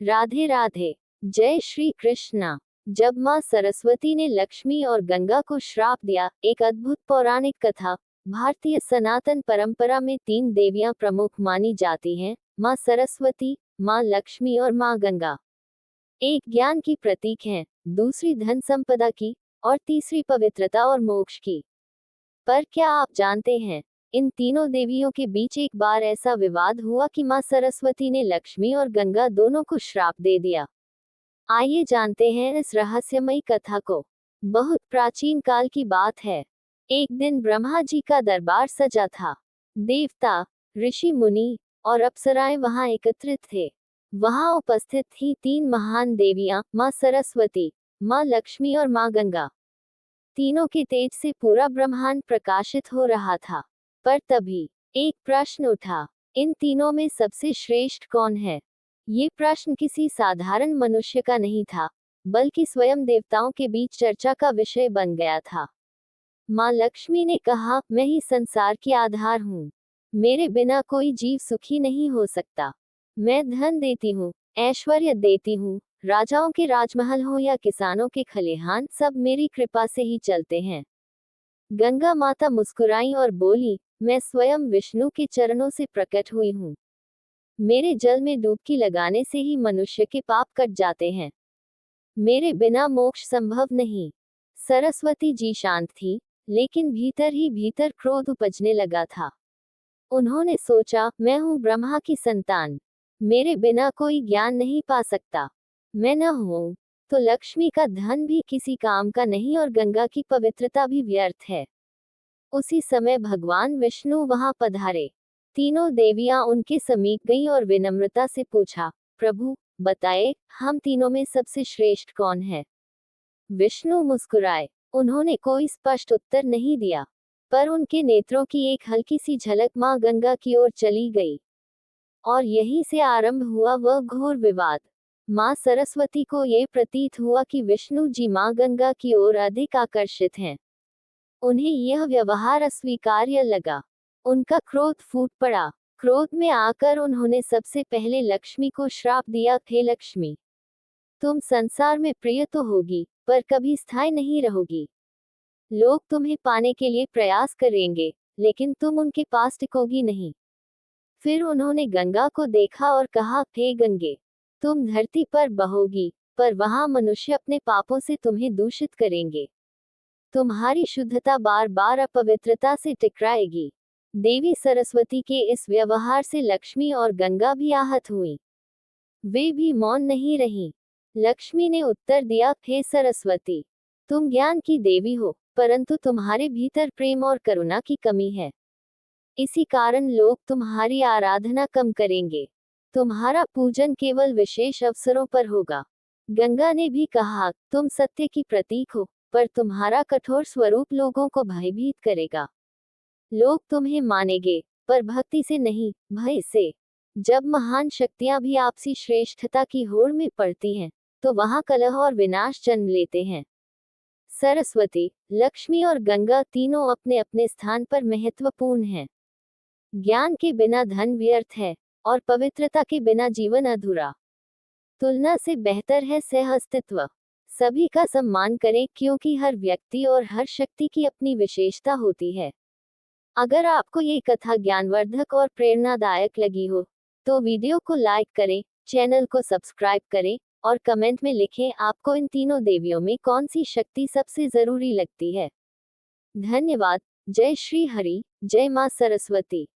राधे राधे। जय श्री कृष्णा। जब माँ सरस्वती ने लक्ष्मी और गंगा को श्राप दिया, एक अद्भुत पौराणिक कथा। भारतीय सनातन परंपरा में 3 देवियां प्रमुख मानी जाती हैं, माँ सरस्वती, माँ लक्ष्मी और माँ गंगा। एक ज्ञान की प्रतीक हैं, दूसरी धन संपदा की, और तीसरी पवित्रता और मोक्ष की। पर क्या आप जानते हैं, इन तीनों देवियों के बीच एक बार ऐसा विवाद हुआ कि माँ सरस्वती ने लक्ष्मी और गंगा दोनों को श्राप दे दिया। आइए जानते हैं इस रहस्यमयी कथा को। बहुत प्राचीन काल की बात है। एक दिन ब्रह्मा जी का दरबार सजा था। देवता, ऋषि मुनि और अप्सराएं वहां एकत्रित थे। वहां उपस्थित थी 3 महान देवियां, माँ सरस्वती, माँ लक्ष्मी और माँ गंगा। तीनों के तेज से पूरा ब्रह्मांड प्रकाशित हो रहा था। पर तभी एक प्रश्न उठा, इन तीनों में सबसे श्रेष्ठ कौन है? ये प्रश्न किसी साधारण मनुष्य का नहीं था, बल्कि स्वयं देवताओं के बीच चर्चा का विषय बन गया था। माँ लक्ष्मी ने कहा, मैं ही संसार की आधार हूँ। मेरे बिना कोई जीव सुखी नहीं हो सकता। मैं धन देती हूँ, ऐश्वर्य देती हूँ, राजाओं के राजमहल हो या किसानों के खलिहान, सब मेरी कृपा से ही चलते हैं। गंगा माता मुस्कुराई और बोली, मैं स्वयं विष्णु के चरणों से प्रकट हुई हूँ। मेरे जल में डुबकी लगाने से ही मनुष्य के पाप कट जाते हैं। मेरे बिना मोक्ष संभव नहीं। सरस्वती जी शांत थी, लेकिन भीतर ही भीतर क्रोध उपजने लगा था। उन्होंने सोचा, मैं हूँ ब्रह्मा की संतान। मेरे बिना कोई ज्ञान नहीं पा सकता। मैं न हूँ तो लक्ष्मी का धन भी किसी काम का नहीं और गंगा की पवित्रता भी व्यर्थ है। उसी समय भगवान विष्णु वहां पधारे। तीनों देवियां उनके समीप गईं और विनम्रता से पूछा, प्रभु, बताए, हम तीनों में सबसे श्रेष्ठ कौन है? विष्णु मुस्कुराए। उन्होंने कोई स्पष्ट उत्तर नहीं दिया, पर उनके नेत्रों की एक हल्की सी झलक मां गंगा की ओर चली गई। और यहीं से आरंभ हुआ वह घोर विवाद। मां सरस्वती को ये प्रतीत हुआ कि विष्णु जी मां गंगा की ओर अधिक आकर्षित हैं। उन्हें यह व्यवहार अस्वीकार्य लगा। उनका क्रोध फूट पड़ा। क्रोध में आकर उन्होंने सबसे पहले लक्ष्मी को श्राप दिया, हे लक्ष्मी, तुम संसार में प्रिय तो होगी, पर कभी स्थायी नहीं रहोगी। लोग तुम्हें पाने के लिए प्रयास करेंगे, लेकिन तुम उनके पास टिकोगी नहीं। फिर उन्होंने गंगा को देखा और कहा, हे गंगे, तुम धरती पर बहोगी, पर वहां मनुष्य अपने पापों से तुम्हें दूषित करेंगे। तुम्हारी शुद्धता बार बार अपवित्रता से टकराएगी। देवी सरस्वती के इस व्यवहार से लक्ष्मी और गंगा भी आहत हुई। वे भी मौन नहीं रहीं। लक्ष्मी ने उत्तर दिया, हे सरस्वती, तुम ज्ञान की देवी हो, परंतु तुम्हारे भीतर प्रेम और करुणा की कमी है। इसी कारण लोग तुम्हारी आराधना कम करेंगे। तुम्हारा पूजन केवल विशेष अवसरों पर होगा। गंगा ने भी कहा, तुम सत्य की प्रतीक हो, पर तुम्हारा कठोर स्वरूप लोगों को भयभीत करेगा। लोग तुम्हें मानेंगे, पर भक्ति से नहीं, भय से। जब महान शक्तियां भी आपसी श्रेष्ठता की होड़ में पड़ती हैं, तो वहां कलह और विनाश जन्म लेते हैं। सरस्वती, लक्ष्मी और गंगा तीनों अपने अपने स्थान पर महत्वपूर्ण हैं। ज्ञान के बिना धन व्यर्थ है, और पवित्रता के बिना जीवन अधूरा। तुलना से बेहतर है सह अस्तित्व। सभी का सम्मान करें, क्योंकि हर व्यक्ति और हर शक्ति की अपनी विशेषता होती है। अगर आपको ये कथा ज्ञानवर्धक और प्रेरणादायक लगी हो, तो वीडियो को लाइक करें, चैनल को सब्सक्राइब करें, और कमेंट में लिखें, आपको इन तीनों देवियों में कौन सी शक्ति सबसे जरूरी लगती है। धन्यवाद। जय श्री हरि, जय मां सरस्वती।